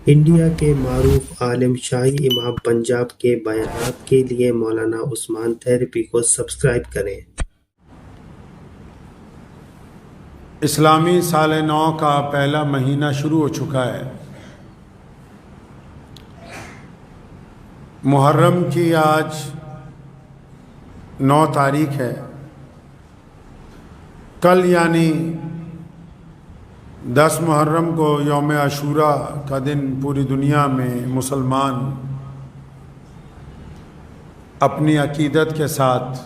India کے معروف عالم شاہی امام پنجاب کے بیانات کے لیے مولانا عثمان تھیریپی کو سبسکرائب کریں۔ اسلامی سال نو کا پہلا مہینہ شروع ہو چکا ہے۔ محرم کی آج 9 تاریخ ہے۔ کل یعنی 10 محرم کو یوم عاشوراء کا دن پوری دنیا میں مسلمان اپنی عقیدت کے ساتھ،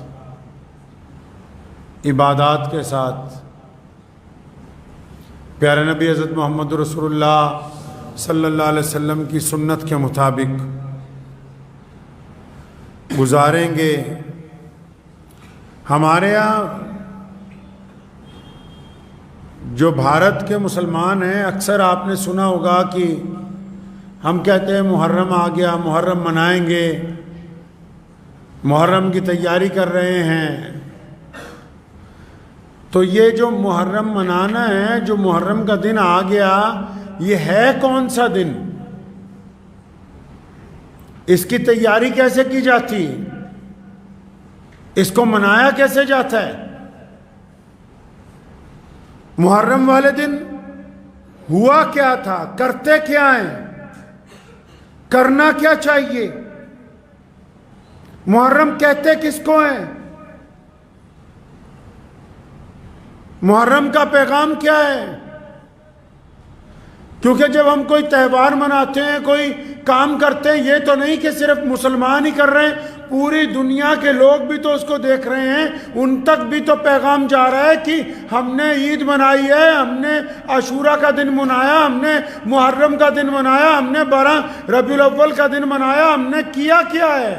عبادات کے ساتھ، پیارے نبی حضرت محمد رسول اللہ صلی اللہ علیہ وسلم کی سنت کے مطابق گزاریں گے۔ ہمارے یہاں جو بھارت کے مسلمان ہیں، اکثر آپ نے سنا ہوگا کہ ہم کہتے ہیں محرم آ گیا، محرم منائیں گے، محرم کی تیاری کر رہے ہیں۔ تو یہ جو محرم منانا ہے، جو محرم کا دن آ گیا، یہ ہے کون سا دن؟ اس کی تیاری کیسے کی جاتی؟ اس کو منایا کیسے جاتا ہے؟ محرم والے دن ہوا کیا تھا؟ کرتے کیا ہیں؟ کرنا کیا چاہیے؟ محرم کہتے کس کو ہیں؟ محرم کا پیغام کیا ہے؟ کیونکہ جب ہم کوئی تہوار مناتے ہیں، کوئی کام کرتے ہیں، یہ تو نہیں کہ صرف مسلمان ہی کر رہے ہیں، پوری دنیا کے لوگ بھی تو اس کو دیکھ رہے ہیں، ان تک بھی تو پیغام جا رہا ہے کہ ہم نے عید منائی ہے، ہم نے عاشوراء کا دن منایا، ہم نے محرم کا دن منایا، ہم نے 12 ربیع الاول کا دن منایا، ہم نے کیا ہے؟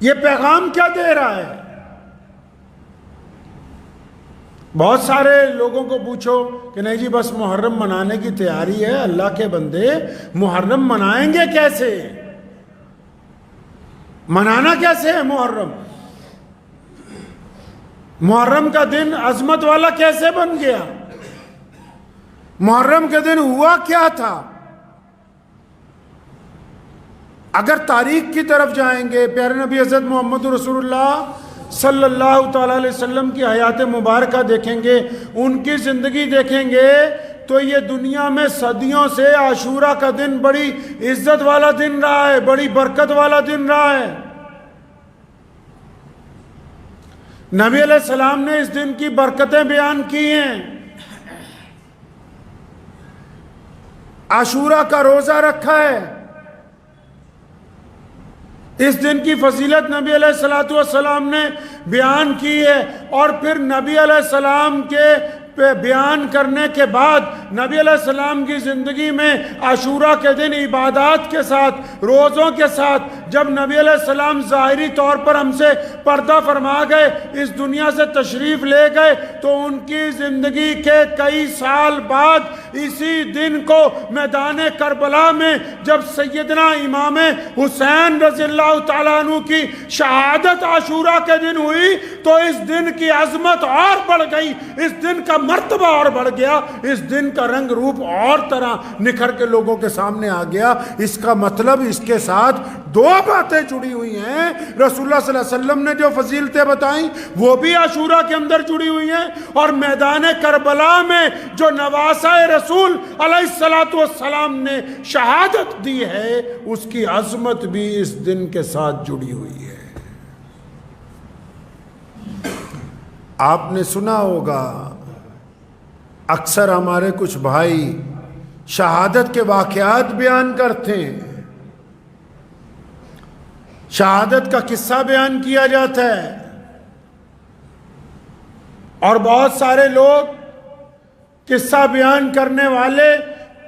یہ پیغام کیا دے رہا ہے؟ بہت سارے لوگوں کو پوچھو کہ نہیں جی بس محرم منانے کی تیاری ہے۔ اللہ کے بندے، محرم منائیں گے کیسے؟ منانا کیسے ہے محرم؟ محرم کا دن عظمت والا کیسے بن گیا؟ محرم کے دن ہوا کیا تھا؟ اگر تاریخ کی طرف جائیں گے، پیارے نبی حضرت محمد رسول اللہ صلی اللہ تعالی علیہ وسلم کی حیات مبارکہ دیکھیں گے، ان کی زندگی دیکھیں گے، تو یہ دنیا میں صدیوں سے عاشوراء کا دن بڑی عزت والا دن رہا ہے، بڑی برکت والا دن رہا ہے۔ نبی علیہ السلام نے اس دن کی برکتیں بیان کی ہیں۔ عاشوراء کا روزہ رکھا ہے، اس دن کی فضیلت نبی علیہ السلام نے بیان کی ہے، اور پھر نبی علیہ السلام کے بیان کرنے کے بعد نبی علیہ السلام کی زندگی میں عاشوراء کے دن عبادات کے ساتھ، روزوں کے ساتھ، جب نبی علیہ السلام ظاہری طور پر ہم سے پردہ فرما گئے، اس دنیا سے تشریف لے گئے، تو ان کی زندگی کے کئی سال بعد اسی دن کو میدان کربلا میں جب سیدنا امام حسین رضی اللہ تعالیٰ عنہ کی شہادت عاشوراء کے دن ہوئی، تو اس دن کی عظمت اور بڑھ گئی، اس دن کا مرتبہ اور بڑھ گیا، اس دن کا رنگ روپ اور طرح نکھر کے لوگوں کے سامنے آ گیا۔ اس کا مطلب اس کے ساتھ 2 باتیں جڑی ہوئی ہیں۔ رسول اللہ صلی اللہ علیہ وسلم نے جو فضیلتیں بتائیں وہ بھی عاشوراء کے اندر جڑی ہوئی ہیں، اور میدان کربلا میں جو نواسہ رسول علیہ السلام نے شہادت دی ہے، اس کی عظمت بھی اس دن کے ساتھ جڑی ہوئی ہے۔ آپ نے سنا ہوگا، اکثر ہمارے کچھ بھائی شہادت کے واقعات بیان کرتے ہیں، شہادت کا قصہ بیان کیا جاتا ہے، اور بہت سارے لوگ قصہ بیان کرنے والے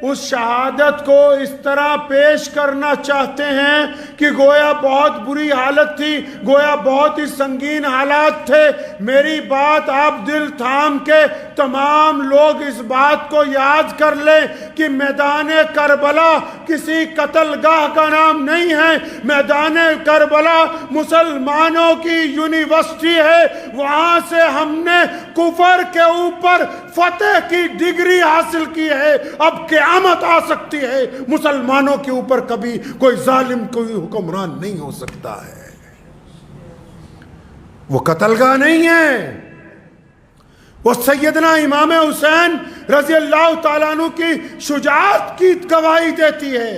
اس شہادت کو اس طرح پیش کرنا چاہتے ہیں کہ گویا بہت بری حالت تھی، گویا بہت ہی سنگین حالات تھے۔ میری بات آپ دل تھام کے تمام لوگ اس بات کو یاد کر لیں کہ میدان کربلا کسی قتل گاہ کا نام نہیں ہے۔ میدان کربلا مسلمانوں کی یونیورسٹی ہے، وہاں سے ہم نے کفر کے اوپر فتح کی ڈگری حاصل کی ہے۔ اب قیامت آ سکتی ہے، مسلمانوں کے اوپر کبھی کوئی ظالم کوئی حکمران نہیں ہو سکتا ہے۔ وہ قتل گاہ نہیں ہے، وہ سیدنا امام حسین رضی اللہ تعالیٰ عنہ کی شجاعت کی گواہی دیتی ہے۔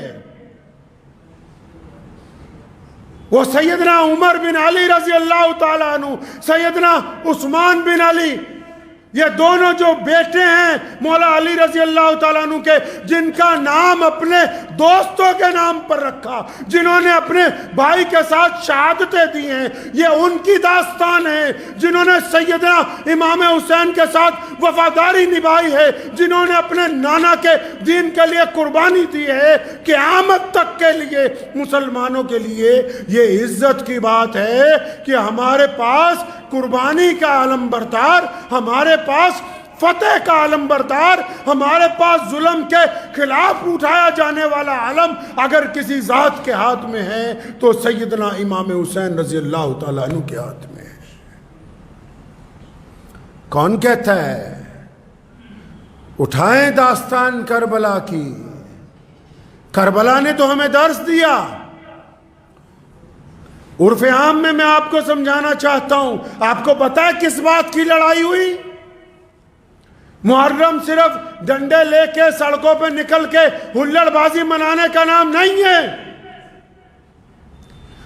وہ سیدنا عمر بن علی رضی اللہ تعالیٰ عنہ، سیدنا عثمان بن علی، یہ دونوں جو بیٹے ہیں مولا علی رضی اللہ تعالیٰ عنہ کے، جن کا نام اپنے دوستوں کے نام پر رکھا، جنہوں نے اپنے بھائی کے ساتھ شہادتیں دی ہیں، یہ ان کی داستان ہے۔ جنہوں نے سیدنا امام حسین کے ساتھ وفاداری نبھائی ہے، جنہوں نے اپنے نانا کے دین کے لیے قربانی دی ہے، قیامت تک کے لیے مسلمانوں کے لیے یہ عزت کی بات ہے کہ ہمارے پاس قربانی کا علم بردار، ہمارے پاس فتح کا علم بردار، ہمارے پاس ظلم کے خلاف اٹھایا جانے والا علم اگر کسی ذات کے ہاتھ میں ہے تو سیدنا امام حسین رضی اللہ تعالیٰ عنہ کے ہاتھ میں ہے۔ کون کہتا ہے اٹھائیں داستان کربلا کی؟ کربلا نے تو ہمیں درس دیا۔ عرف عام میں آپ کو سمجھانا چاہتا ہوں، آپ کو پتا ہے کس بات کی لڑائی ہوئی؟ محرم صرف ڈنڈے لے کے سڑکوں پہ نکل کے ہلڑ بازی منانے کا نام نہیں ہے۔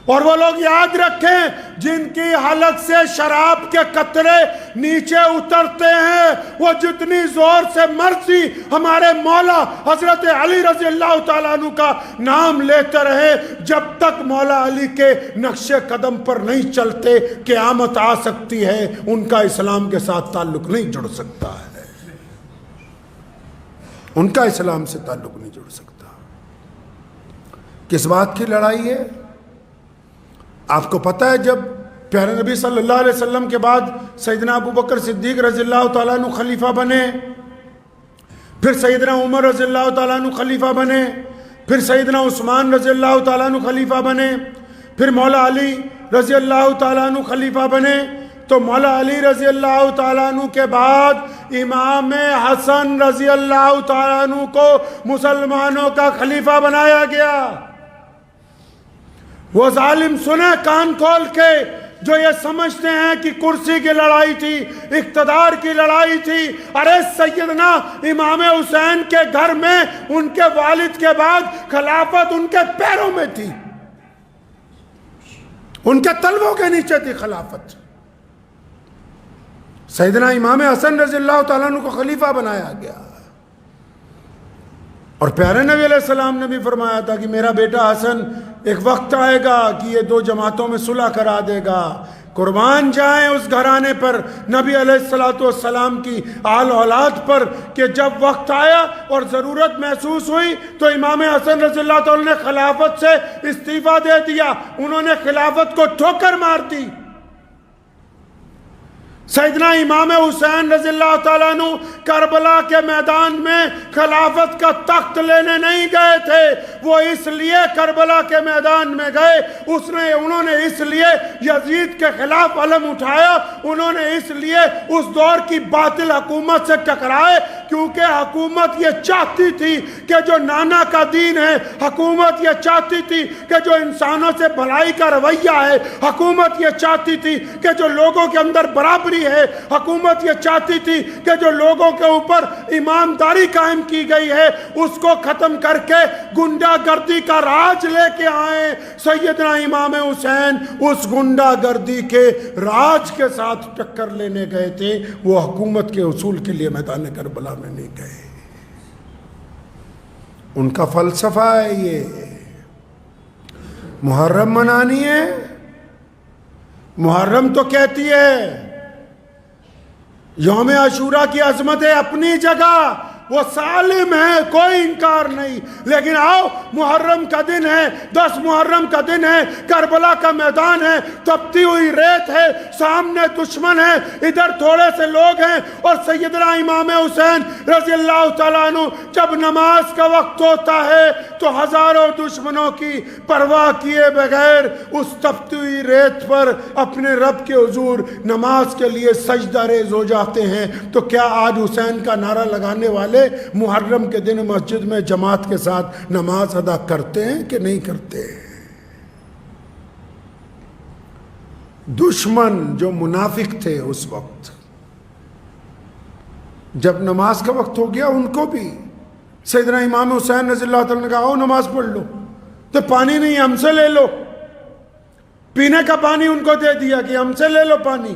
اور وہ لوگ یاد رکھیں جن کی حلق سے شراب کے قطرے نیچے اترتے ہیں، وہ جتنی زور سے مرضی ہمارے مولا حضرت علی رضی اللہ تعالیٰ عنہ کا نام لیتے رہے، جب تک مولا علی کے نقش قدم پر نہیں چلتے قیامت آ سکتی ہے، ان کا اسلام کے ساتھ تعلق نہیں جڑ سکتا ہے، ان کا اسلام سے تعلق نہیں جڑ سکتا۔ کس بات کی لڑائی ہے؟ آپ کو پتہ ہے جب پیارے نبی صلی اللہ علیہ وسلم کے بعد سیدنا ابو بکر صدیق رضی اللہ تعالیٰ عنہ خلیفہ بنے، پھر سیدنا عمر رضی اللہ تعالیٰ عنہ خلیفہ بنے، پھر سیدنا عثمان رضی اللہ تعالیٰ عنہ خلیفہ بنے، پھر مولا علی رضی اللہ تعالیٰ عنہ خلیفہ بنے، تو مولا علی رضی اللہ تعالیٰ عنہ کے بعد امام حسن رضی اللہ تعالیٰ عنہ کو مسلمانوں کا خلیفہ بنایا گیا۔ وہ ظالم سنیں کان کھول کے جو یہ سمجھتے ہیں کہ کرسی کی لڑائی تھی، اقتدار کی لڑائی تھی۔ ارے سیدنا امام حسین کے گھر میں ان کے والد کے بعد خلافت ان کے پیروں میں تھی، ان کے تلووں کے نیچے تھی خلافت۔ سیدنا امام حسن رضی اللہ تعالیٰ عنہ کو خلیفہ بنایا گیا، اور پیارے نبی علیہ السلام نے بھی فرمایا تھا کہ میرا بیٹا حسن ایک وقت آئے گا کہ یہ دو جماعتوں میں صلح کرا دے گا۔ قربان جائیں اس گھرانے پر، نبی علیہ السلام کی آل اولاد پر، کہ جب وقت آیا اور ضرورت محسوس ہوئی تو امام حسن رضی اللہ تعالیٰ نے خلافت سے استعفیٰ دے دیا، انہوں نے خلافت کو ٹھوکر مار دی۔ سیدنا امام حسین رضی اللہ تعالیٰ عنہ کربلا کے میدان میں خلافت کا تخت لینے نہیں گئے تھے، وہ اس لیے کربلا کے میدان میں گئے، انہوں نے اس لیے یزید کے خلاف علم اٹھایا، انہوں نے اس لیے اس دور کی باطل حکومت سے ٹکرائے، کیونکہ حکومت یہ چاہتی تھی کہ جو نانا کا دین ہے، حکومت یہ چاہتی تھی کہ جو انسانوں سے بھلائی کا رویہ ہے، حکومت یہ چاہتی تھی کہ جو لوگوں کے اندر برابری ہے، حکومت یہ چاہتی تھی کہ جو لوگوں کے اوپر ایمانداری قائم کی گئی ہے اس کو ختم کر کے گنڈا گردی کا راج لے کے آئیں۔ سیدنا امام حسین اس گنڈا گردی کے راج کے ساتھ ٹکر لینے گئے تھے، وہ حکومت کے اصول کے لیے میدان کربلا میں نہیں گئے۔ ان کا فلسفہ ہے یہ محرم منانی ہے۔ محرم تو کہتی ہے یوم عاشورہ کی عظمت ہے اپنی جگہ، وہ سالم ہے، کوئی انکار نہیں، لیکن آؤ محرم کا دن ہے، 10 محرم کا دن ہے، کربلا کا میدان ہے، تپتی ہوئی ریت ہے، سامنے دشمن ہے، ادھر تھوڑے سے لوگ ہیں، اور سیدنا امام حسین رضی اللہ تعالیٰ عنہ جب نماز کا وقت ہوتا ہے تو ہزاروں دشمنوں کی پرواہ کیے بغیر اس تپتی ہوئی ریت پر اپنے رب کے حضور نماز کے لیے سجدہ ریز ہو جاتے ہیں۔ تو کیا آج حسین کا نعرہ لگانے والے محرم کے دن مسجد میں جماعت کے ساتھ نماز ادا کرتے ہیں کہ نہیں کرتے؟ دشمن جو منافق تھے اس وقت، جب نماز کا وقت ہو گیا، ان کو بھی سیدنا امام حسین رضی اللہ تعالیٰ نے کہا آؤ نماز پڑھ لو، تو پانی نہیں ہم سے لے لو، پینے کا پانی ان کو دے دیا کہ ہم سے لے لو پانی،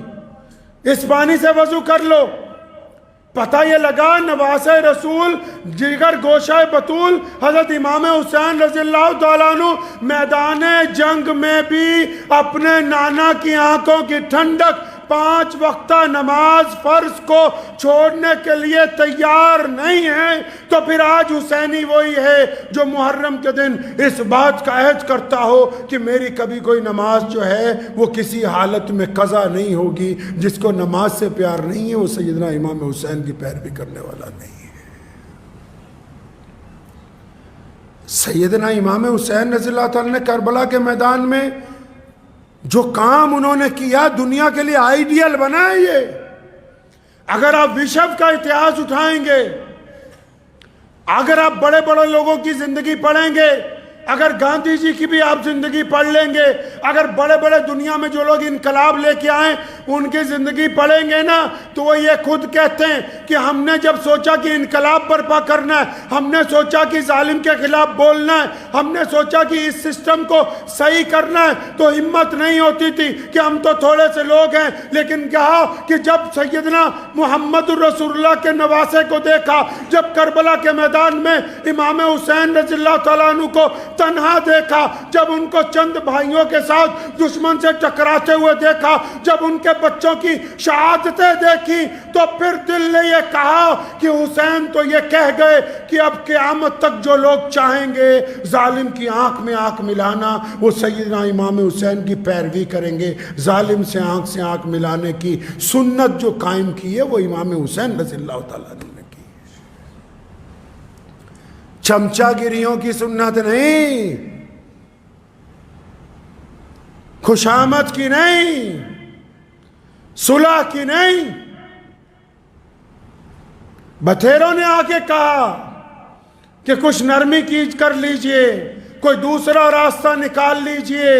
اس پانی سے وضو کر لو۔ پتہ یہ لگا نواز رسول جگر گوشہ بطول حضرت امام حسین رضی اللہ تعالیٰ عنہ میدان جنگ میں بھی اپنے نانا کی آنکھوں کی ٹھنڈک 5 وقتہ نماز فرض کو چھوڑنے کے لیے تیار نہیں ہیں، تو پھر آج حسینی وہی ہے جو محرم کے دن اس بات کا عہد کرتا ہو کہ میری کبھی کوئی نماز جو ہے وہ کسی حالت میں قضا نہیں ہوگی۔ جس کو نماز سے پیار نہیں ہے وہ سیدنا امام حسین کی پیروی کرنے والا نہیں ہے۔ سیدنا امام حسین رضی اللہ تعالیٰ نے کربلا کے میدان میں جو کام انہوں نے کیا دنیا کے لیے آئیڈیل بنا ہے۔ یہ اگر آپ وشو کا اتہاس اٹھائیں گے، اگر آپ بڑے بڑے لوگوں کی زندگی پڑھیں گے، اگر گاندھی جی کی بھی آپ زندگی پڑھ لیں گے، اگر بڑے بڑے دنیا میں جو لوگ انقلاب لے کے آئیں ان کی زندگی پڑھیں گے نا، تو وہ یہ خود کہتے ہیں کہ ہم نے جب سوچا کہ انقلاب برپا کرنا ہے، ہم نے سوچا کہ ظالم کے خلاف بولنا ہے، ہم نے سوچا کہ اس سسٹم کو صحیح کرنا ہے، تو ہمت نہیں ہوتی تھی کہ ہم تو تھوڑے سے لوگ ہیں، لیکن کہا کہ جب سیدنا محمد رسول اللہ کے نواسے کو دیکھا، جب کربلا کے میدان میں امام حسین رضی اللہ تعالیٰ عنہ کو تنہا دیکھا، جب ان کو چند بھائیوں کے ساتھ دشمن سے ٹکراتے ہوئے دیکھا، جب ان کے بچوں کی شہادتیں دیکھی، تو پھر دل نے یہ کہا کہ حسین تو یہ کہہ گئے کہ اب قیامت تک جو لوگ چاہیں گے ظالم کی آنکھ میں آنکھ ملانا، وہ سیدنا امام حسین کی پیروی کریں گے۔ ظالم سے آنکھ ملانے کی سنت جو قائم کی ہے وہ امام حسین رضی اللہ تعالیٰ نے کی، چمچا گیریوں کی سنت نہیں، خوشامد کی نہیں، صلح کی نہیں۔ بتھیروں نے آ کے کہا کہ کچھ نرمی کیج کر لیجئے، کوئی دوسرا راستہ نکال لیجئے،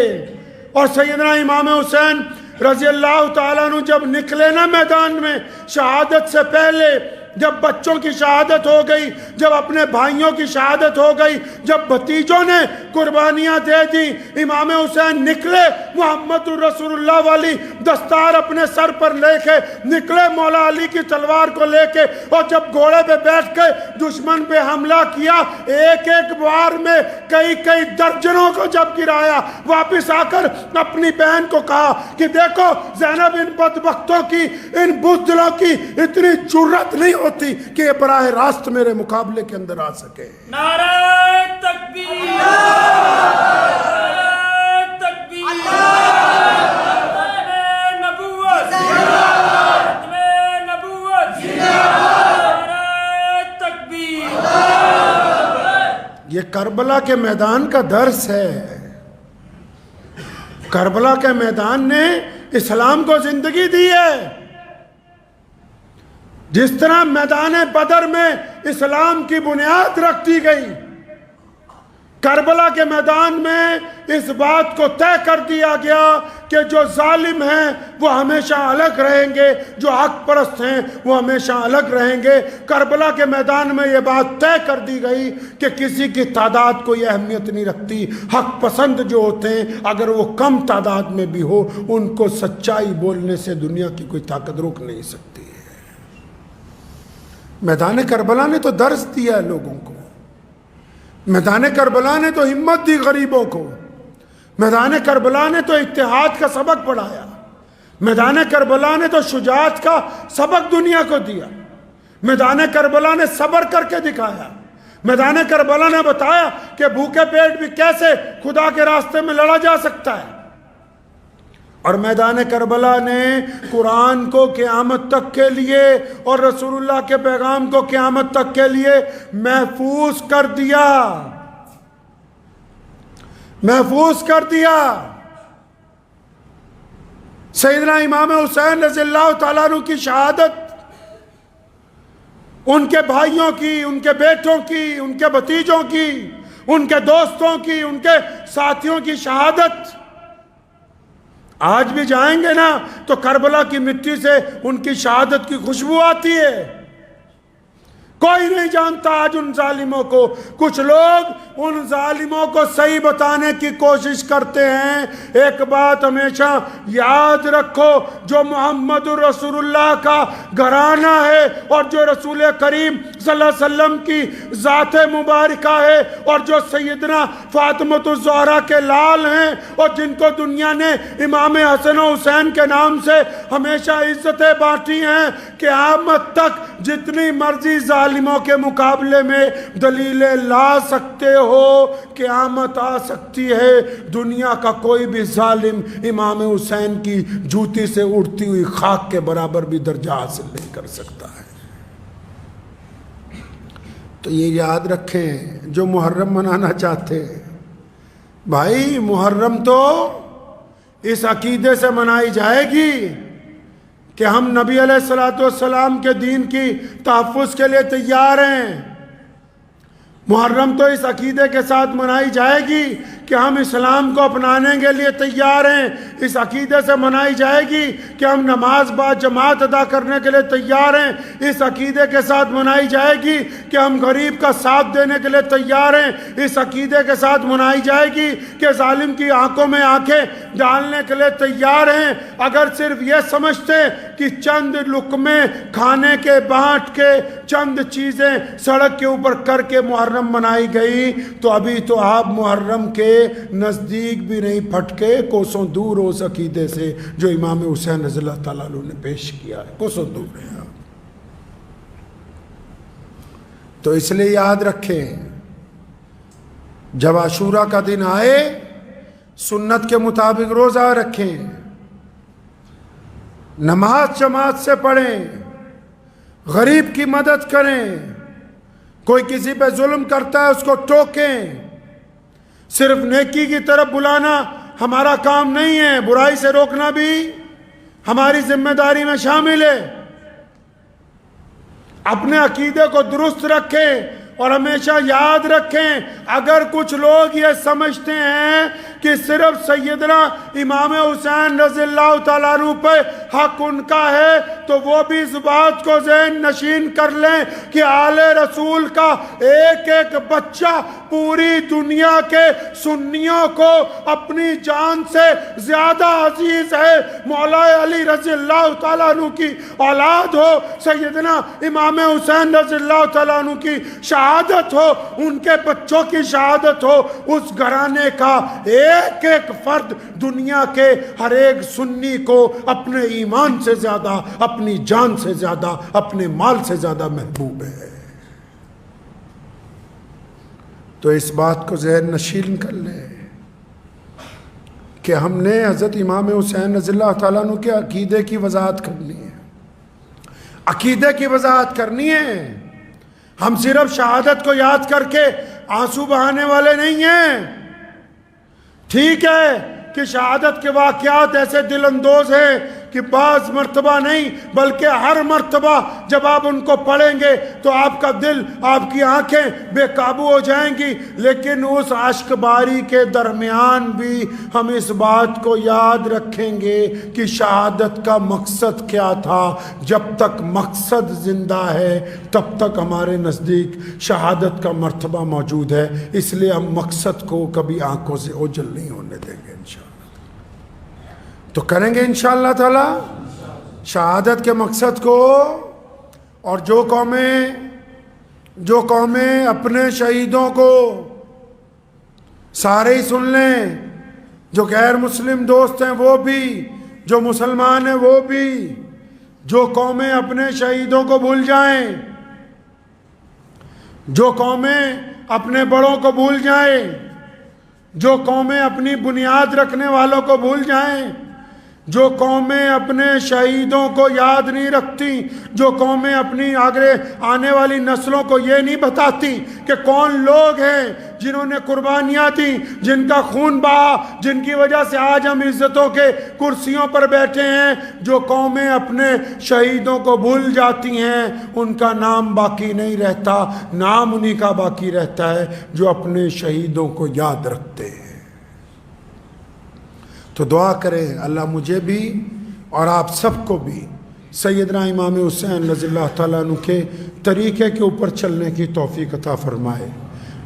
اور سیدنا امام حسین رضی اللہ تعالیٰ عنہ جب نکلے نا میدان میں شہادت سے پہلے، جب بچوں کی شہادت ہو گئی، جب اپنے بھائیوں کی شہادت ہو گئی، جب بھتیجوں نے قربانیاں دے دی، امام حسین نکلے محمد رسول اللہ والی دستار اپنے سر پر لے کے نکلے، مولا علی کی تلوار کو لے کے، اور جب گھوڑے پہ بیٹھ کے دشمن پہ حملہ کیا، ایک ایک بار میں کئی درجنوں کو جب گرایا، واپس آ کر اپنی بہن کو کہا کہ دیکھو زینب ان بدبختوں کی، ان بزدلوں کی اتنی جرأت نہیں ہوتی کہ یہ براہ راست میرے مقابلے کے اندر آ سکے۔ نعرہ تکبیر، نعرہ تکبیر، ختم نبوت، ختم نبوت، نعرہ تکبیر۔ یہ کربلا کے میدان کا درس ہے۔ کربلا کے میدان نے اسلام کو زندگی دی ہے۔ جس طرح میدان بدر میں اسلام کی بنیاد رکھ دی گئی، کربلا کے میدان میں اس بات کو طے کر دیا گیا کہ جو ظالم ہیں وہ ہمیشہ الگ رہیں گے، جو حق پرست ہیں وہ ہمیشہ الگ رہیں گے۔ کربلا کے میدان میں یہ بات طے کر دی گئی کہ کسی کی تعداد کوئی اہمیت نہیں رکھتی، حق پسند جو ہوتے ہیں اگر وہ کم تعداد میں بھی ہو، ان کو سچائی بولنے سے دنیا کی کوئی طاقت روک نہیں سکتی ہے۔ میدان کربلا نے تو درس دیا ہے لوگوں کو، میدان کربلا نے تو ہمت دی غریبوں کو، میدان کربلا نے تو اتحاد کا سبق پڑھایا، میدان کربلا نے تو شجاعت کا سبق دنیا کو دیا، میدان کربلا نے صبر کر کے دکھایا. میدان کربلا نے بتایا کہ بھوکے پیٹ بھی کیسے خدا کے راستے میں لڑا جا سکتا ہے. اور میدان کربلا نے قرآن کو قیامت تک کے لیے اور رسول اللہ کے پیغام کو قیامت تک کے لیے محفوظ کر دیا. محفوظ کر دیا. سیدنا امام حسین رضی اللہ تعالیٰ عنہ کی شہادت، ان کے بھائیوں کی، ان کے بیٹوں کی، ان کے بھتیجوں کی، ان کے دوستوں کی، ان کے ساتھیوں کی شہادت، آج بھی جائیں گے نا تو کربلا کی مٹی سے ان کی شہادت کی خوشبو آتی ہے. کوئی نہیں جانتا آج ان ظالموں کو. کچھ لوگ ان ظالموں کو صحیح بتانے کی کوشش کرتے ہیں. ایک بات ہمیشہ یاد رکھو، جو محمد رسول اللہ کا گھرانہ ہے اور جو رسول کریم صلی اللہ علیہ وسلم کی ذات مبارکہ ہے اور جو سیدنا فاطمۃ الزہرا کے لال ہیں اور جن کو دنیا نے امام حسن و حسین کے نام سے ہمیشہ عزتیں بانٹی ہیں، قیامت تک جتنی مرضی ظالموں کے مقابلے میں دلیلیں لا سکتے ہو، قیامت آ سکتی ہے، دنیا کا کوئی بھی ظالم امام حسین کی جوتی سے اڑتی ہوئی خاک کے برابر بھی درجہ حاصل نہیں کر سکتا ہے. تو یہ یاد رکھیں جو محرم منانا چاہتے ہیں، بھائی محرم تو اس عقیدے سے منائی جائے گی کہ ہم نبی علیہ السلام کے دین کی تحفظ کے لیے تیار ہیں. محرم تو اس عقیدے کے ساتھ منائی جائے گی کہ ہم اسلام کو اپنانے کے لیے تیار ہیں. اس عقیدے سے منائی جائے گی کہ ہم نماز با جماعت ادا کرنے کے لیے تیار ہیں. اس عقیدے کے ساتھ منائی جائے گی کہ ہم غریب کا ساتھ دینے کے لیے تیار ہیں. اس عقیدے کے ساتھ منائی جائے گی کہ ظالم کی آنکھوں میں آنکھیں ڈالنے کے لیے تیار ہیں. اگر صرف یہ سمجھتے کہ چند لقمے کھانے کے بانٹ کے، چند چیزیں سڑک کے اوپر کر کے محرم منائی گئی، تو ابھی تو آپ محرم کے نزدیک بھی نہیں پھٹکے، کوسوں دور ہو اس عقیدے سے جو امام حسین رضی اللہ تعالیٰ عنہ نے پیش کیا ہے، کوسوں دور ہیں آپ. تو اس لیے یاد رکھیں، جب عاشورہ کا دن آئے سنت کے مطابق روزہ رکھیں، نماز جماعت سے پڑھیں، غریب کی مدد کریں، کوئی کسی پہ ظلم کرتا ہے اس کو ٹوکیں. صرف نیکی کی طرف بلانا ہمارا کام نہیں ہے، برائی سے روکنا بھی ہماری ذمہ داری میں شامل ہے. اپنے عقیدے کو درست رکھیں اور ہمیشہ یاد رکھیں، اگر کچھ لوگ یہ سمجھتے ہیں کہ صرف سیدنا امام حسین رضی اللہ تعالیٰ عنہ پہ حق ان کا ہے، تو وہ بھی اس بات کو ذہن نشین کر لیں کہ آل رسول کا ایک ایک بچہ پوری دنیا کے سنیوں کو اپنی جان سے زیادہ عزیز ہے. مولا علی رضی اللہ تعالیٰ عنہ کی اولاد ہو، سیدنا امام حسین رضی اللہ تعالیٰ عنہ کی شہادت ہو، ان کے بچوں کی شہادت ہو، اس گھرانے کا ایک ایک فرد دنیا کے ہر ایک سنی کو اپنے ایمان سے زیادہ، اپنی جان سے زیادہ، اپنے مال سے زیادہ محبوب ہے. تو اس بات کو ذہن نشین کر لیں کہ ہم نے حضرت امام حسین رضی اللہ تعالیٰ عنہ کے عقیدے کی وضاحت کرنی ہے، عقیدے کی وضاحت کرنی ہے. ہم صرف شہادت کو یاد کر کے آنسو بہانے والے نہیں ہیں. ٹھیک ہے کہ شہادت کے واقعات ایسے دل اندوز ہیں کہ بعض مرتبہ نہیں بلکہ ہر مرتبہ جب آپ ان کو پڑھیں گے تو آپ کا دل، آپ کی آنکھیں بے قابو ہو جائیں گی. لیکن اس اشک باری کے درمیان بھی ہم اس بات کو یاد رکھیں گے کہ شہادت کا مقصد کیا تھا. جب تک مقصد زندہ ہے تب تک ہمارے نزدیک شہادت کا مرتبہ موجود ہے. اس لیے ہم مقصد کو کبھی آنکھوں سے اوجھل نہیں ہونے دیں گے. انشاءاللہ تو کریں گے انشاءاللہ تعالی شہادت کے مقصد کو. اور جو قومیں اپنے شہیدوں کو سارے ہی سن لیں، جو غیر مسلم دوست ہیں وہ بھی، جو مسلمان ہیں وہ بھی، جو قومیں اپنے شہیدوں کو بھول جائیں جو قومیں اپنے بڑوں کو بھول جائیں، جو قومیں اپنی بنیاد رکھنے والوں کو بھول جائیں، جو قومیں اپنے شہیدوں کو یاد نہیں رکھتی، جو قومیں اپنی آگے آنے والی نسلوں کو یہ نہیں بتاتی کہ کون لوگ ہیں جنہوں نے قربانیاں دیں، جن کا خون بہا، جن کی وجہ سے آج ہم عزتوں کے کرسیوں پر بیٹھے ہیں، جو قومیں اپنے شہیدوں کو بھول جاتی ہیں ان کا نام باقی نہیں رہتا، نام انہی کا باقی رہتا ہے جو اپنے شہیدوں کو یاد رکھتے ہیں۔ تو دعا کریں اللہ مجھے بھی اور آپ سب کو بھی سیدنا امام حسین رضی اللہ تعالیٰ عنہ کے طریقے کے اوپر چلنے کی توفیق عطا فرمائے۔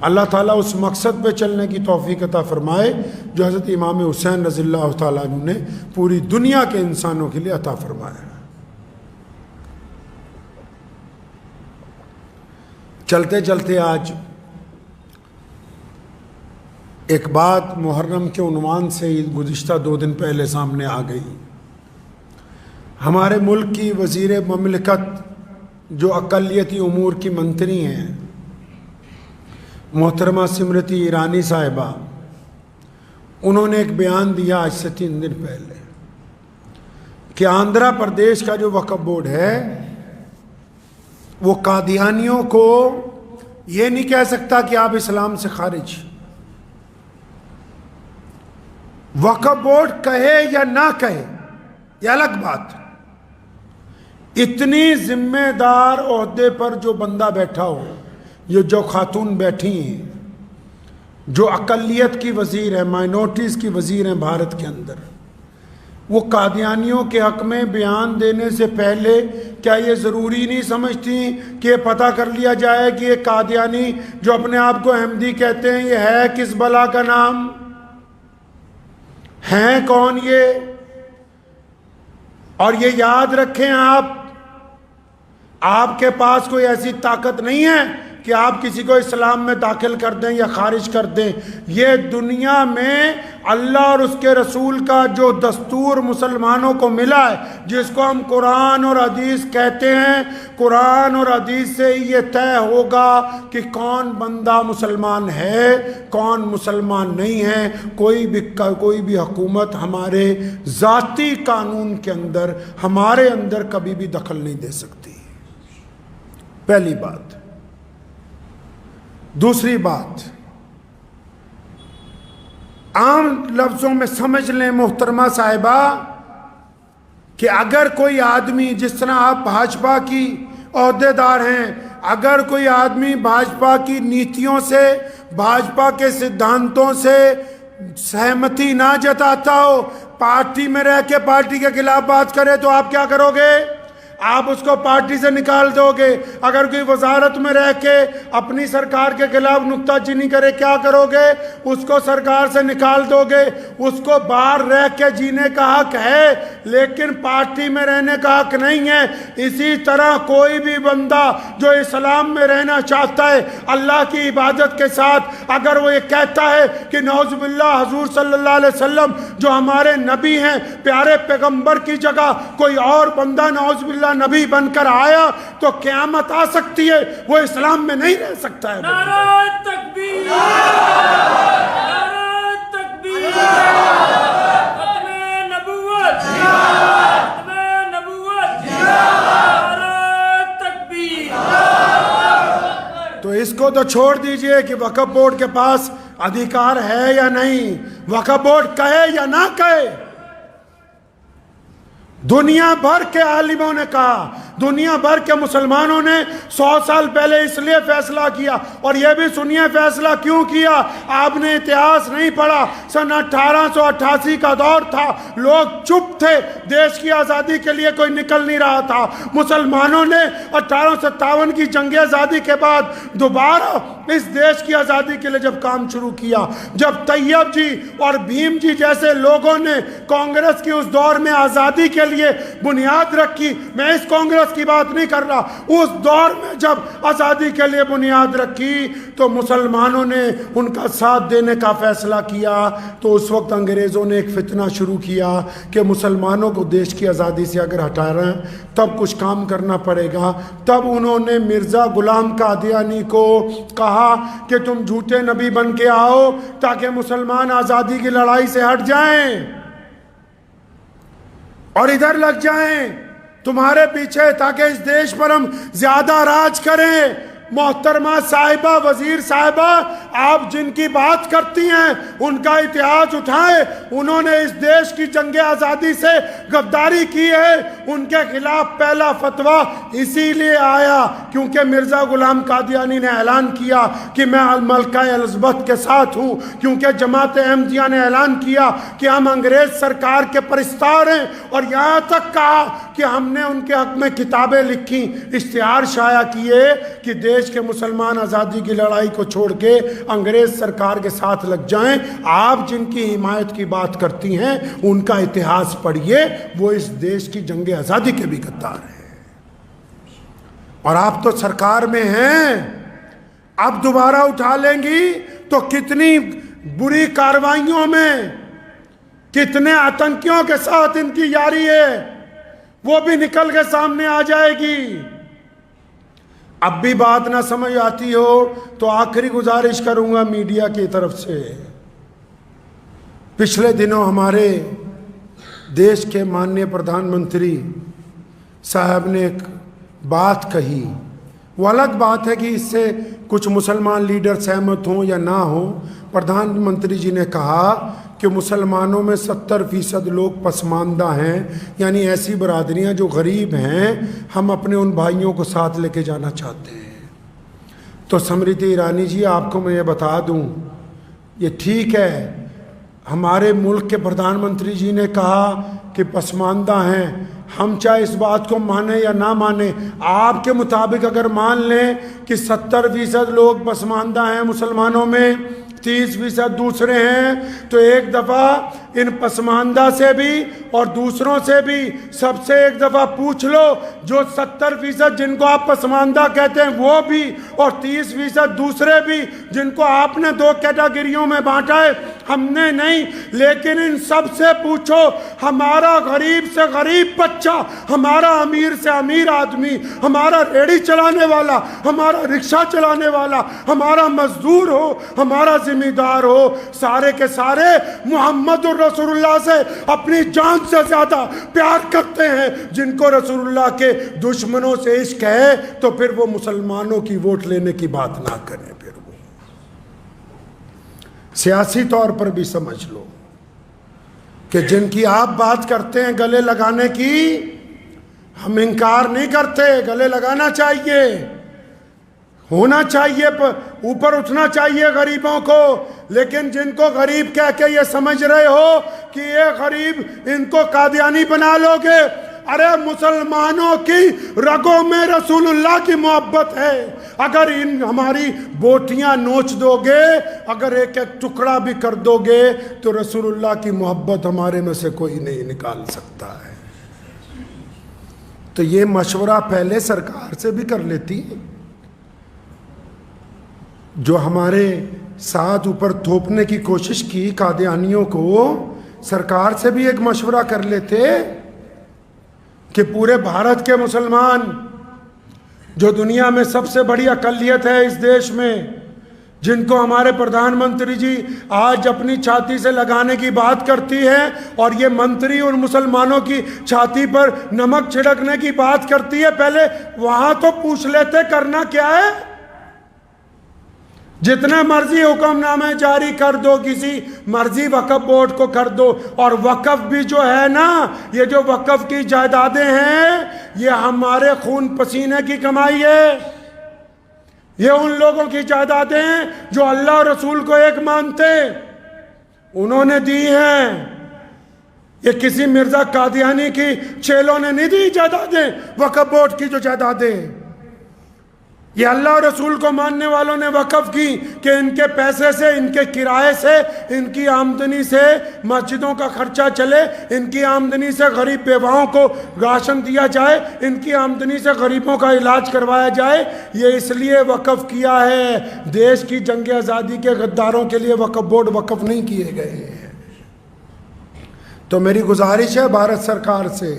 اللہ تعالیٰ اس مقصد پہ چلنے کی توفیق عطا فرمائے جو حضرت امام حسین رضی اللہ تعالیٰ عنہ نے پوری دنیا کے انسانوں کے لیے عطا فرمایا۔ چلتے چلتے آج ایک بات محرم کے عنوان سے گزشتہ 2 دن پہلے سامنے آ گئی۔ ہمارے ملک کی وزیر مملکت جو اقلیتی امور کی منتری ہیں محترمہ اسمرتی ایرانی صاحبہ، انہوں نے ایک بیان دیا آج سے 3 دن پہلے کہ آندھرا پردیش کا جو وقف بورڈ ہے وہ قادیانیوں کو یہ نہیں کہہ سکتا کہ آپ اسلام سے خارج۔ وقف بورڈ کہے یا نہ کہے یہ الگ بات، اتنی ذمہ دار عہدے پر جو بندہ بیٹھا ہو، یہ جو خاتون بیٹھی ہیں جو اقلیت کی وزیر ہیں، مائنورٹیز کی وزیر ہیں بھارت کے اندر، وہ قادیانیوں کے حق میں بیان دینے سے پہلے کیا یہ ضروری نہیں سمجھتی کہ یہ پتہ کر لیا جائے کہ یہ قادیانی جو اپنے آپ کو احمدی کہتے ہیں یہ ہے کس بلا کا نام، ہیں کون یہ؟ اور یہ یاد رکھیں آپ کے پاس کوئی ایسی طاقت نہیں ہے کہ آپ کسی کو اسلام میں داخل کر دیں یا خارج کر دیں۔ یہ دنیا میں اللہ اور اس کے رسول کا جو دستور مسلمانوں کو ملا ہے، جس کو ہم قرآن اور حدیث کہتے ہیں، قرآن اور حدیث سے یہ طے ہوگا کہ کون بندہ مسلمان ہے، کون مسلمان نہیں ہے۔ کوئی بھی حکومت ہمارے ذاتی قانون کے اندر ہمارے اندر کبھی بھی دخل نہیں دے سکتی، پہلی بات۔ دوسری بات، عام لفظوں میں سمجھ لیں محترمہ صاحبہ کہ اگر کوئی آدمی، جس طرح آپ بھاجپا کی عہدیدار ہیں، اگر کوئی آدمی بھاجپا کی نیتیوں سے، بھاجپا کے سدھانتوں سے سہمتی نہ جتاتا ہو، پارٹی میں رہ کے پارٹی کے خلاف بات کرے تو آپ کیا کرو گے؟ آپ اس کو پارٹی سے نکال دو گے۔ اگر کوئی وزارت میں رہ کے اپنی سرکار کے خلاف نکتہ چینی کرے کیا کرو گے؟ اس کو سرکار سے نکال دو گے۔ اس کو باہر رہ کے جینے کا حق ہے لیکن پارٹی میں رہنے کا حق نہیں ہے۔ اسی طرح کوئی بھی بندہ جو اسلام میں رہنا چاہتا ہے اللہ کی عبادت کے ساتھ، اگر وہ یہ کہتا ہے کہ نعوذ باللہ حضور صلی اللہ علیہ وسلم جو ہمارے نبی ہیں، پیارے پیغمبر کی جگہ کوئی اور بندہ نعوذ باللہ نبی بن کر آیا تو قیامت آ سکتی ہے، وہ اسلام میں نہیں رہ سکتا ہے۔ نعرہ تکبیر، نعرہ تکبیر، ختم نبوت، ختم نبوت، نعرہ تکبیر۔ تو اس کو تو چھوڑ دیجئے کہ وقف بورڈ کے پاس ادھیکار ہے یا نہیں، وقف بورڈ کہے یا نہ کہے۔ دنیا بھر کے عالموں نے کہا، دنیا بھر کے مسلمانوں نے 100 سال پہلے اس لیے فیصلہ کیا، اور یہ بھی سنیے فیصلہ کیوں کیا۔ آپ نے اتہاس نہیں پڑھا، سن 1888 کا دور تھا، لوگ چپ تھے، دیش کی آزادی کے لیے کوئی نکل نہیں رہا تھا۔ مسلمانوں نے 1857 کی جنگ آزادی کے بعد دوبارہ اس دیش کی آزادی کے لیے جب کام شروع کیا، جب طیب جی اور بھیم جی جیسے لوگوں نے کانگریس کی اس دور میں آزادی کے لیے بنیاد رکھی، میں اس کانگریس بس کی بات نہیں کر رہا، اس دور میں جب آزادی کے لیے بنیاد رکھی تو مسلمانوں نے ان کا ساتھ دینے کا فیصلہ کیا، تو اس وقت انگریزوں نے ایک فتنہ شروع کیا کہ مسلمانوں کو دیش کی آزادی سے اگر ہٹا رہے ہیں تب کچھ کام کرنا پڑے گا۔ تب انہوں نے مرزا غلام قادیانی کو کہا کہ تم جھوٹے نبی بن کے آؤ تاکہ مسلمان آزادی کی لڑائی سے ہٹ جائیں اور ادھر لگ جائیں تمہارے پیچھے، تاکہ اس دیش پر ہم زیادہ راج کریں۔ محترمہ صاحبہ، وزیر صاحبہ، آپ جن کی بات کرتی ہیں ان کا اتحاد اٹھائیں۔ انہوں نے اس دیش کی جنگ آزادی سے غداری کی ہے، ان کے خلاف پہلا فتویٰ اسی لیے آیا کیونکہ مرزا غلام قادیانی نے اعلان کیا کہ میں ملکہ الزبتھ کے ساتھ ہوں، کیونکہ جماعت احمدیہ نے اعلان کیا کہ ہم انگریز سرکار کے پرستار ہیں، اور یہاں تک کہا کہ ہم نے ان کے حق میں کتابیں لکھی، اشتہار شائع کیے کہ دیش کے مسلمان آزادی کی لڑائی کو چھوڑ کے انگریز سرکار کے ساتھ لگ جائیں۔ آپ جن کی حمایت کی بات کرتی ہیں ان کا اتہاس پڑھیے، وہ اس دیش کی جنگ آزادی کے بھی غدار ہیں، اور آپ تو سرکار میں ہیں، اب دوبارہ اٹھا لیں گی تو کتنی بری کاروائیوں میں کتنے آتنکیوں کے ساتھ ان کی یاری ہے وہ بھی نکل کے سامنے آ جائے گی۔ اب بھی بات نہ سمجھ آتی ہو تو آخری گزارش کروں گا میڈیا کی طرف سے، پچھلے دنوں ہمارے دیش کے ماننی پردھان منتری صاحب نے ایک بات کہی، وہ الگ بات ہے کہ اس سے کچھ مسلمان لیڈر سہمت ہوں یا نہ ہوں۔ پردھان منتری جی نے کہا کہ مسلمانوں میں 70% لوگ پسماندہ ہیں، یعنی ایسی برادریاں جو غریب ہیں، ہم اپنے ان بھائیوں کو ساتھ لے کے جانا چاہتے ہیں۔ تو سمرتی ایرانی جی، آپ کو میں یہ بتا دوں، یہ ٹھیک ہے، ہمارے ملک کے پردھان منتری جی نے کہا کہ پسماندہ ہیں، ہم چاہے اس بات کو مانیں یا نہ مانیں، آپ کے مطابق اگر مان لیں کہ 70% لوگ پسماندہ ہیں مسلمانوں میں، 30% دوسرے ہیں، تو ایک دفعہ ان پسماندہ سے بھی اور دوسروں سے بھی سب سے ایک دفعہ پوچھ لو، جو 70% جن کو آپ پسماندہ کہتے ہیں وہ بھی، اور 30% دوسرے بھی جن کو آپ نے 2 کیٹاگریوں میں بانٹا ہے، ہم نے نہیں، لیکن ان سب سے پوچھو، ہمارا غریب سے غریب بچہ، ہمارا امیر سے امیر آدمی، ہمارا ریڑھی چلانے والا، ہمارا رکشہ چلانے والا، ہمارا مزدور ہو، ہمارا ذمہ دار ہو، سارے کے سارے محمد رسول اللہ سے اپنی جان سے زیادہ پیار کرتے ہیں۔ جن کو رسول اللہ کے دشمنوں سے عشق ہے تو پھر وہ مسلمانوں کی ووٹ لینے کی بات نہ کریں، پھر وہ سیاسی طور پر بھی سمجھ لو کہ جن کی آپ بات کرتے ہیں گلے لگانے کی، ہم انکار نہیں کرتے، گلے لگانا چاہیے، ہونا چاہیے، اوپر اٹھنا چاہیے غریبوں کو، لیکن جن کو غریب کہہ کے یہ سمجھ رہے ہو کہ یہ غریب، ان کو قادیانی بنا لو گے، ارے مسلمانوں کی رگوں میں رسول اللہ کی محبت ہے، اگر ان ہماری بوٹیاں نوچ دو گے، اگر ایک ایک ٹکڑا بھی کر دو گے تو رسول اللہ کی محبت ہمارے میں سے کوئی نہیں نکال سکتا ہے۔ تو یہ مشورہ پہلے سرکار سے بھی کر لیتی، جو ہمارے ساتھ اوپر تھوپنے کی کوشش کی قادیانیوں کو، سرکار سے بھی ایک مشورہ کر لیتے کہ پورے بھارت کے مسلمان، جو دنیا میں سب سے بڑی اقلیت ہے اس دیش میں، جن کو ہمارے پردھان منتری جی آج اپنی چھاتی سے لگانے کی بات کرتی ہے، اور یہ منتری ان مسلمانوں کی چھاتی پر نمک چھڑکنے کی بات کرتی ہے، پہلے وہاں تو پوچھ لیتے کرنا کیا ہے۔ جتنے مرضی حکم نامے جاری کر دو، کسی مرضی وقف بورڈ کو کر دو، اور وقف بھی جو ہے نا، یہ جو وقف کی جائیدادیں ہیں، یہ ہمارے خون پسینے کی کمائی ہے، یہ ان لوگوں کی جائیدادیں ہیں جو اللہ اور رسول کو ایک مانتے، انہوں نے دی ہیں، یہ کسی مرزا قادیانی کی چیلوں نے نہیں دی جائیدادیں، وقف بورڈ کی جو جائیدادیں، یہ اللہ اور رسول کو ماننے والوں نے وقف کی کہ ان کے پیسے سے، ان کے کرائے سے، ان کی آمدنی سے مسجدوں کا خرچہ چلے، ان کی آمدنی سے غریب بیواؤں کو راشن دیا جائے، ان کی آمدنی سے غریبوں کا علاج کروایا جائے۔ یہ اس لیے وقف کیا ہے، دیش کی جنگ آزادی کے غداروں کے لیے وقف بورڈ وقف نہیں کیے گئے ہیں۔ تو میری گزارش ہے بھارت سرکار سے،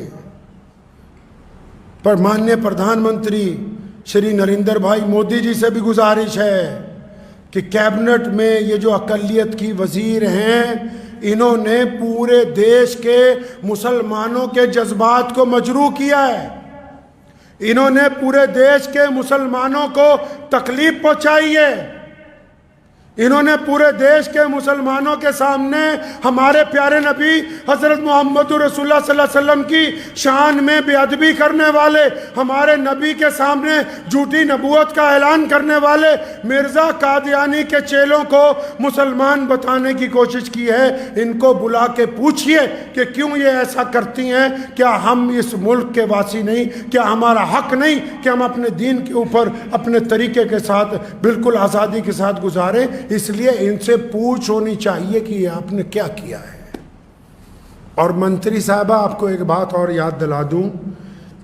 پر ماننیہ پردھان منتری شری نریندر بھائی مودی جی سے بھی گزارش ہے کہ کیبنٹ میں یہ جو اقلیت کی وزیر ہیں، انہوں نے پورے دیش کے مسلمانوں کے جذبات کو مجروح کیا ہے، انہوں نے پورے دیش کے مسلمانوں کو تکلیف پہنچائی ہے، انہوں نے پورے دیش کے مسلمانوں کے سامنے ہمارے پیارے نبی حضرت محمد رسول اللہ صلی اللہ علیہ وسلم کی شان میں بے ادبی کرنے والے، ہمارے نبی کے سامنے جھوٹی نبوت کا اعلان کرنے والے مرزا قادیانی کے چیلوں کو مسلمان بتانے کی کوشش کی ہے۔ ان کو بلا کے پوچھئے کہ کیوں یہ ایسا کرتی ہیں، کیا ہم اس ملک کے واسی نہیں، کیا ہمارا حق نہیں کہ ہم اپنے دین کے اوپر اپنے طریقے کے ساتھ بالکل آزادی کے ساتھ گزاریں؟ اس لیے ان سے پوچھ ہونی چاہیے کہ یہ آپ نے کیا کیا ہے۔ اور منتری صاحبہ آپ کو ایک بات اور یاد دلا دوں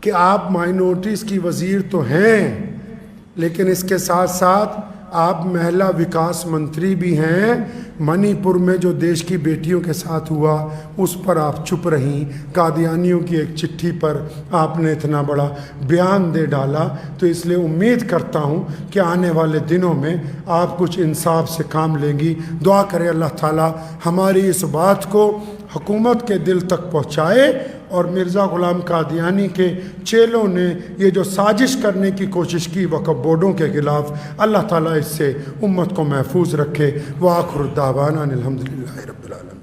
کہ آپ مائنورٹیز کی وزیر تو ہیں، لیکن اس کے ساتھ ساتھ آپ مہیلا وکاس منتری بھی ہیں۔ منی پور میں جو دیش کی بیٹیوں کے ساتھ ہوا اس پر آپ چپ رہیں، قادیانیوں کی ایک چٹھی پر آپ نے اتنا بڑا بیان دے ڈالا، تو اس لیے امید کرتا ہوں کہ آنے والے دنوں میں آپ کچھ انصاف سے کام لیں گی۔ دعا کرے اللہ تعالیٰ ہماری اس بات کو حکومت کے دل تک پہنچائے، اور مرزا غلام قادیانی کے چیلوں نے یہ جو سازش کرنے کی کوشش کی وقف بورڈوں کے خلاف، اللہ تعالیٰ اس سے امت کو محفوظ رکھے۔ وآخر الدعوانا الحمدللہ رب العالمین۔